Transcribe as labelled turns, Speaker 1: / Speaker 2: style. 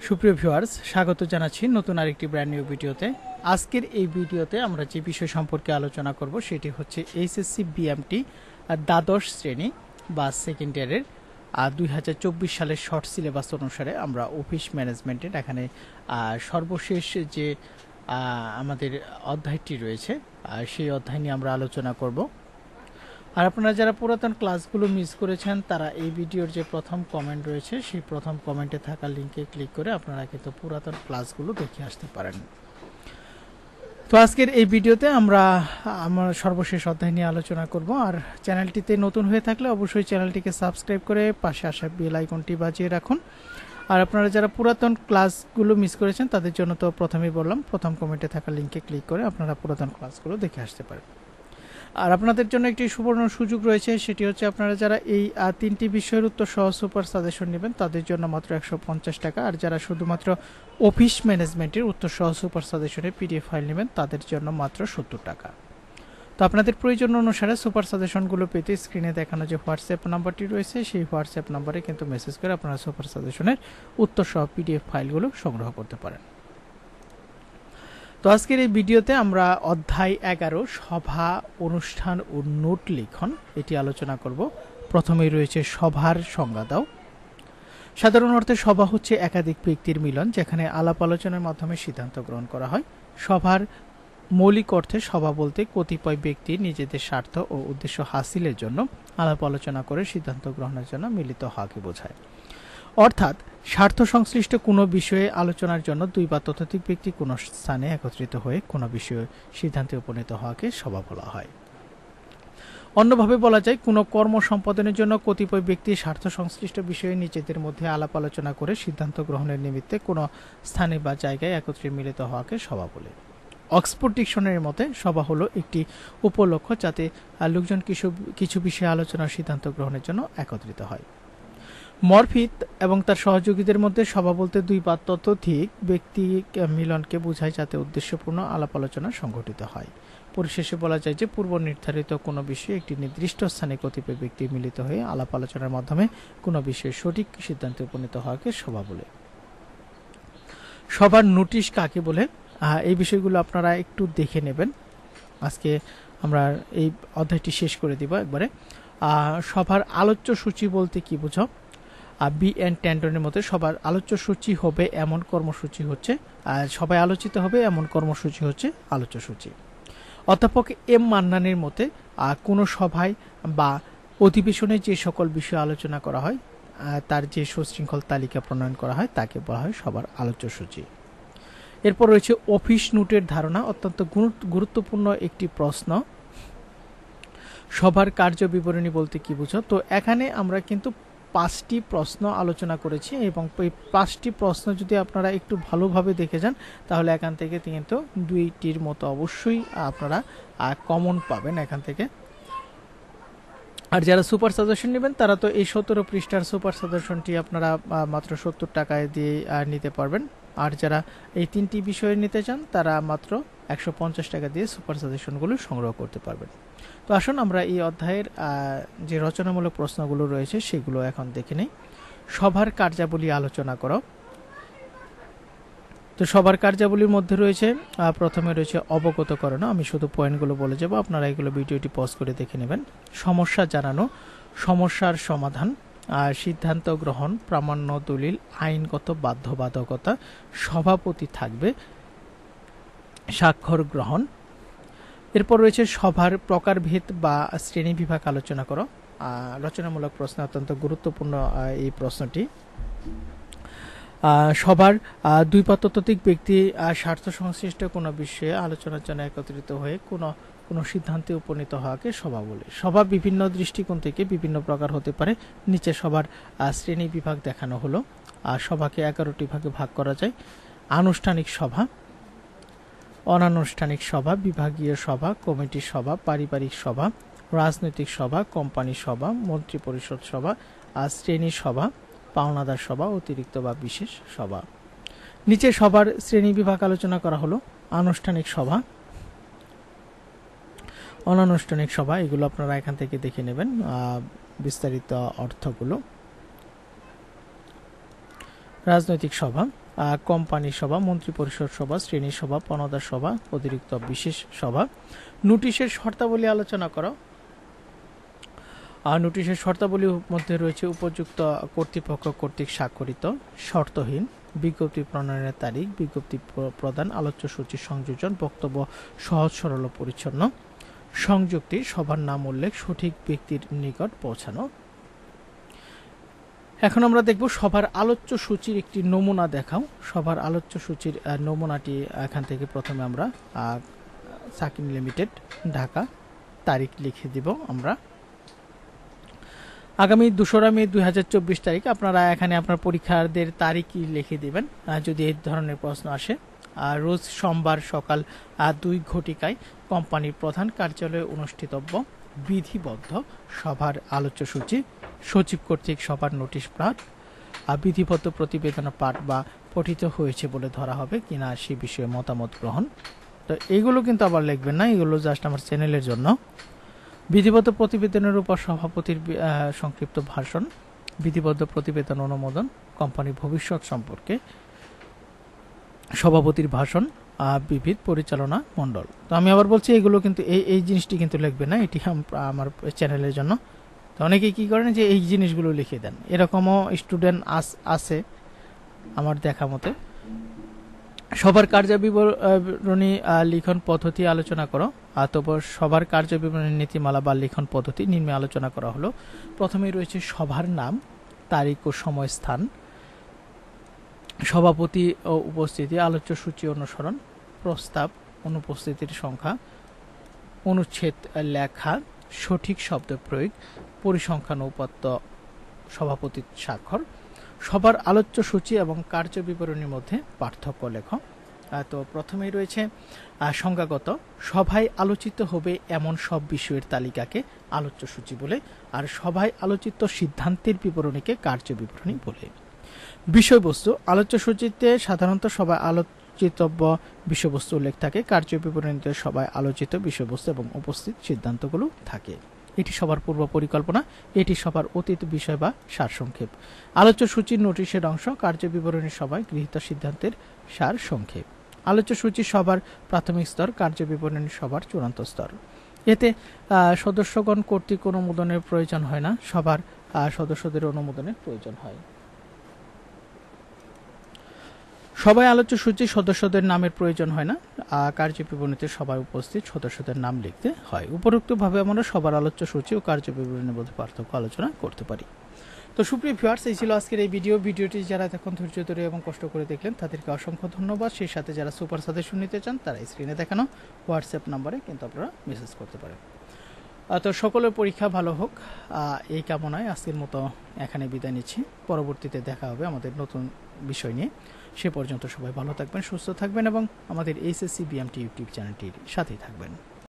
Speaker 1: সুপ্রিয় ভিউয়ার্স, স্বাগত জানাচ্ছি নতুন আরেকটি ব্র্যান্ড নিউ ভিডিওতে। আজকের এই ভিডিওতে আমরা যে বিষয় সম্পর্কে আলোচনা করব সেটি হচ্ছে এইচএসসি বিএমটি দ্বাদশ শ্রেণী বা সেকেন্ড ইয়ারের 2024 সালের শর্ট সিলেবাস অনুসারে আমরা অফিস ম্যানেজমেন্টের এখানে সর্বশেষ যে আমাদের অধ্যায়টি রয়েছে সেই অধ্যায় নিয়ে আমরা আলোচনা করব। আর আপনারা যারা পুরাতন ক্লাসগুলো মিস করেছেন তারা এই ভিডিওর যে প্রথম কমেন্ট রয়েছে সেই প্রথম কমেন্টে থাকা লিঙ্কে ক্লিক করে আপনারা কিন্তু পুরাতন ক্লাসগুলো দেখে আসতে পারেন। তো আজকের এই ভিডিওতে আমরা আমার সর্বশেষ অধ্যায় নিয়ে আলোচনা করব। আর চ্যানেলটিতে নতুন হয়ে থাকলে অবশ্যই চ্যানেলটিকে সাবস্ক্রাইব করে পাশে আসা বেল আইকনটি বাজিয়ে রাখুন। আর আপনারা যারা পুরাতন ক্লাসগুলো মিস করেছেন তাদের জন্য তো প্রথমেই বললাম, প্রথম কমেন্টে থাকা লিঙ্কে ক্লিক করে আপনারা পুরাতন ক্লাসগুলো দেখে আসতে পারেন। আর আপনাদের জন্য একটি সুবর্ণ সুযোগ রয়েছে, সেটি হচ্ছে আপনারা যারা এই তিনটি বিষয়ের উত্তর সহ সুপার সাজেশন নেবেন তাদের জন্য মাত্র 150 টাকা, আর যারা শুধুমাত্র অফিস ম্যানেজমেন্টের উত্তর সহ সুপার সাজেশনের পিডিএফ ফাইল নেবেন তাদের জন্য মাত্র 70 টাকা। তো আপনাদের প্রয়োজন অনুসারে সুপার সাজেশনগুলো পেতে স্ক্রিনে দেখানো যে হোয়াটসঅ্যাপ নাম্বারটি রয়েছে সেই হোয়াটসঅ্যাপ নাম্বারে কিন্তু মেসেজ করে আপনারা সুপার সাজেশনের উত্তর সহ পিডিএফ ফাইলগুলো সংগ্রহ করতে পারেন। তো আজকের এই ভিডিওতে আমরা অধ্যায় 11 সভা, অনুষ্ঠান ও নোট লিখন এটি আলোচনা করব। প্রথমেই রয়েছে সভার সংজ্ঞা দাও। সাধারণ অর্থে সভা হচ্ছে একাধিক ব্যক্তির মিলন যেখানে আলাপ আলোচনার মাধ্যমে সিদ্ধান্ত গ্রহণ করা হয়। সভার মৌলিক অর্থে সভা বলতে কতিপয় ব্যক্তি নিজেদের স্বার্থ ও উদ্দেশ্য হাসিলের জন্য আলাপ আলোচনা করে সিদ্ধান্ত গ্রহণের জন্য মিলিত হওয়াকে বোঝায়। অর্থাৎ স্বার্থ সংশ্লিষ্ট কোনো বিষয়ে আলোচনার জন্য দুই বা ততোধিক ব্যক্তি কোনো স্থানে একত্রিত হয়ে কোনো বিষয়ে সিদ্ধান্তে উপনীত হওয়াকে সভা বলা হয়। অন্যভাবে বলা যায়, কোনো কর্ম সম্পাদনের জন্য কতিপয় ব্যক্তি স্বার্থ সংশ্লিষ্ট বিষয়ে নিজেদের মধ্যে আলাপ আলোচনা করে সিদ্ধান্ত গ্রহণের নিমিত্তে কোনো স্থানে বা জায়গায় একত্রে মিলিত হওয়াকে সভা বলে। অক্সফোর্ড ডিকশনারির মতে সভা হলো একটি উপলক্ষ্য যাতে লোকজন কিছু বিষয়ে আলোচনার সিদ্ধান্ত গ্রহণের জন্য একত্রিত হয়। মরফিত এবং তার সহযোগীদের মধ্যে সভা বলতে দুই বা ততোধিক ব্যক্তি মিলনকে বোঝায় যাতে উদ্দেশ্যপূর্ণ আলাপ আলোচনা সংঘটিত হয়। পরিশেষে বলা যায় যে পূর্ব নির্ধারিত কোনো বিষয়ে একটি নির্দিষ্ট স্থানে কতিপয় ব্যক্তি মিলিত হয়ে আলাপ আলোচনার মাধ্যমে কোনো বিষয়ে সঠিক সিদ্ধান্তে উপনীত হওয়াকে সভা বলে। সভার নোটিশ কাকে বলে এই বিষয়গুলো আপনারা একটু দেখে নেবেন। আজকে আমরা এই অধ্যায়টি শেষ করে দিব একবারে। সভার আলোচ্য সূচি বলতে কি বোঝো? বি এন ট্যান্টনের মতে সবার আলোচ্য সূচি হবে এমন কর্মসূচি হচ্ছে সবাই আলোচিত হবে এমন কর্মসূচি হচ্ছে আলোচ্য সূচি। অধ্যাপক এম মান্নানের মতে কোনো সভায় বা অধিবেশনে যে সকল বিষয় আলোচনা করা হয় তার যে সুশৃঙ্খল তালিকা প্রণয়ন করা হয় তাকে বলা হয় সবার আলোচ্য সূচি। এরপর রয়েছে অফিস নোটের ধারণা, অত্যন্ত গুরুত্বপূর্ণ একটি প্রশ্ন। সভার কার্য বিবরণী বলতে কি বুঝো? তো এখানে আমরা কিন্তু 5টি প্রশ্ন আলোচনা করেছি এবং এই 5টি প্রশ্ন যদি আপনারা একটু ভালোভাবে দেখে যান তাহলে এখান থেকে কিন্তু 2টির মতো অবশ্যই আপনারা কমন পাবেন এখান থেকে। আর যারা সুপার সাজেশন নেবেন তারা তো এই 17 পৃষ্ঠার সুপার সাজেশনটি আপনারা মাত্র 70 টাকায় দিয়ে নিতে পারবেন। আর যারা এই 3টি বিষয়ে নিতে চান তারা মাত্র 150 টাকা দিয়ে সুপার সাজেশনগুলো সংগ্রহ করতে পারবেন। তো আসুন আমরা এই অধ্যায়ের যে রচনামূলক প্রশ্নগুলো রয়েছে সেগুলো এখন দেখে নেই। সভার কার্যাবলী আলোচনা করো। তো সভার কার্যাবলীর মধ্যে রয়েছে প্রথমে রয়েছে অবগত করানো, আমি শুধু পয়েন্টগুলো বলে যাব, আপনারা এগুলো ভিডিওটি পজ করে দেখে নেবেন। সমস্যা জানানো, সমস্যার সমাধান, সিদ্ধান্ত গ্রহণ, প্রামাণ্য দলিল, আইনগত বাধ্যবাধকতা, সভাপতি থাকবে, স্বাক্ষর গ্রহণ। এরপর রয়েছে সভার প্রকারভেদ বা শ্রেণী বিভাগ আলোচনা করো। রচনামূলক প্রশ্ন, অত্যন্ত গুরুত্বপূর্ণ এই প্রশ্নটি। সবার দুই বা ততোধিক ব্যক্তি স্বার্থ সংশ্লিষ্ট কোনো বিষয়ে আলোচনার জন্য একত্রিত হয়ে কোনো সিদ্ধান্তে উপনীত হওয়াকে সভা বলে। সভা বিভিন্ন দৃষ্টিকোণ থেকে বিভিন্ন প্রকার হতে পারে। নিচে সবার শ্রেণী বিভাগ দেখানো হলো। সভাকে 11টি ভাগে ভাগ করা যায়। আনুষ্ঠানিক সভা, অনানুষ্ঠানিক সভা, বিভাগীয় সভা, কমিটি সভা, পারিবারিক সভা, রাজনৈতিক সভা, কোম্পানি সভা, মন্ত্রী পরিষদ সভা, শ্রেণী সভা, পাওনাদার সভা, অতিরিক্ত বা বিশেষ সভা। নিচে সবার শ্রেণী বিভাগ আলোচনা করা হলো। আনুষ্ঠানিক সভা, অনানুষ্ঠানিক সভা, এগুলো আপনারা এখান থেকে দেখে নেবেন বিস্তারিত অর্থগুলো। রাজনৈতিক সভা, কোম্পানি সভা, মন্ত্রিপরিষদ সভা, শ্রেণী সভা, পনদা সভা, অতিরিক্ত বিশেষ সভা। নোটিশের শর্তাবলী আলোচনা করো। নোটিশের শর্তাবলীর মধ্যে রয়েছে উপযুক্ত কর্তৃপক্ষ কর্তৃক স্বাক্ষরিত, শর্তহীন, বিজ্ঞপ্তি প্রণয়নের তারিখ, বিজ্ঞপ্তি প্রদান, আলোচ্য সূচি সংযোজন, বক্তব্য সহজ সরল ও পরিচ্ছন্ন, সংযুক্তি, সভার নাম উল্লেখ, সঠিক ব্যক্তির নিকট পৌঁছানো। এখন আমরা দেখব সভার আলোচ্য সূচির একটি নমুনা দেখাও। সভার আলোচ্য সূচির নমুনাটি এখান থেকে প্রথমে আমরা সাকিন লিমিটেড ঢাকা, তারিখ লিখে দিব আমরা আগামী 2রা মে 2024 তারিখ। আপনারা এখানে আপনার পরীক্ষার্থীদের তারিখই লিখে দিবেন যদি এই ধরনের প্রশ্ন আসে। রোজ সোমবার সকাল 2 ঘটিকায় কোম্পানির প্রধান কার্যালয়ে অনুষ্ঠিতব্য বিধিবদ্ধ সভার আলোচ্য সূচি, সচিব কর্তৃক সভার নোটিশ পাঠ, বিধিবদ্ধ প্রতিবেদন পাঠ বা পঠিত হয়েছে বলে ধরা হবে কিনা সে বিষয়ে মতামত গ্রহণ। তো এইগুলো কিন্তু আবার লিখবেন না, এগুলো জাস্ট আমার চ্যানেলের জন্য। বিধিবদ্ধ প্রতিবেদনের উপর সভাপতির সংক্ষিপ্ত ভাষণ, বিধিবদ্ধ প্রতিবেদন অনুমোদন, কোম্পানির ভবিষ্যৎ সম্পর্কে সভাপতির ভাষণ, বিবিধ পরিচালনা মণ্ডল। তো আমি আবার বলছি এগুলো কিন্তু এই জিনিসটি কিন্তু লিখবে না, এটি আমার চ্যানেলের জন্য। তো অনেকেই কি করেন যে এই জিনিসগুলো লিখে দেন, এরকমও স্টুডেন্ট আছে আমার দেখা মতে। সবার কার্যবিবরণী লিখন পদ্ধতি আলোচনা করো। তারপর সবার কার্যবিবরণী নীতিমালা বা লিখন পদ্ধতি নিম্নে আলোচনা করা হলো। প্রথমেই রয়েছে সভার নাম, তারিখ ও সময়, স্থান, সভাপতি ও উপস্থিতি, আলোচ্য সূচি অনুসরণ, প্রস্তাব, অনুপস্থিতির সংখ্যা, অনুচ্ছেদ লেখা, সঠিক শব্দ প্রয়োগ, পরিসংখ্যান উপাত্ত, সভাপতির স্বাক্ষর। সবার আলোচ্য সূচি এবং কার্যবিবরণীর মধ্যে পার্থক্য লেখ। তো প্রথমেই রয়েছে সংজ্ঞাগত, সভায় আলোচিত হবে এমন সব বিষয়ের তালিকাকে আলোচ্য সূচি বলে, আর সভায় আলোচিত সিদ্ধান্তের বিবরণীকে কার্যবিবরণী বলে। বিষয়বস্তু, আলোচ্য সূচিতে সাধারণত সভায় আলোচিতব্য বিষয়বস্তু উল্লেখ থাকে, কার্যবিবরণীতে সভায় আলোচিত বিষয়বস্তু এবং উপস্থিত সিদ্ধান্তগুলো থাকে। এটি সবার পূর্ব পরিকল্পনা, এটি সবার অতীত বিষয় বা সারসংক্ষেপ। আলোচ্য সূচির নোটিশের অংশ, কার্যবিবরণী সভায় গৃহীত সিদ্ধান্তের সার সংক্ষেপ। আলোচ্য সূচি সবার প্রাথমিক স্তর, কার্যবিবরণী সবার চূড়ান্ত স্তর। এতে সদস্যগণ কর্তৃক অনুমোদনের প্রয়োজন হয় না, সবার সদস্যদের অনুমোদনের প্রয়োজন হয়। সবাই আলোচ্য সূচি সদস্যদের নামের প্রয়োজন হয় না, কার্যবিবরণীতে সবাই উপস্থিত সদস্যদের নাম লিখতে হয়। উপরোক্তভাবে আমরা সবার আলোচ্য সূচি ও কার্যবিবরণীর মধ্যে পার্থক্য আলোচনা করতে পারি। তো সুপ্রিয় ভিউয়ার্স, এই ছিল আজকের এই ভিডিওটি যারা এতক্ষণ ধৈর্য ধরে এবং কষ্ট করে দেখলেন তাদেরকে অসংখ্য ধন্যবাদ। সেই সাথে যারা সুপার সাজেশন নিতে চান তারা স্ক্রিনে দেখানো হোয়াটসঅ্যাপ নাম্বারে কিন্তু আপনারা মেসেজ করতে পারেন। তো সকলের পরীক্ষা ভালো হোক এই কামনায় আজকের মতো এখানে বিদায় নিচ্ছি। পরবর্তীতে দেখা হবে আমাদের নতুন বিষয় নিয়ে। সে পর্যন্ত সবাই ভালো থাকবেন, সুস্থ থাকবেন এবং আমাদের এইচএসসি বিএমটি ইউটিউব চ্যানেলটির সাথেই থাকবেন।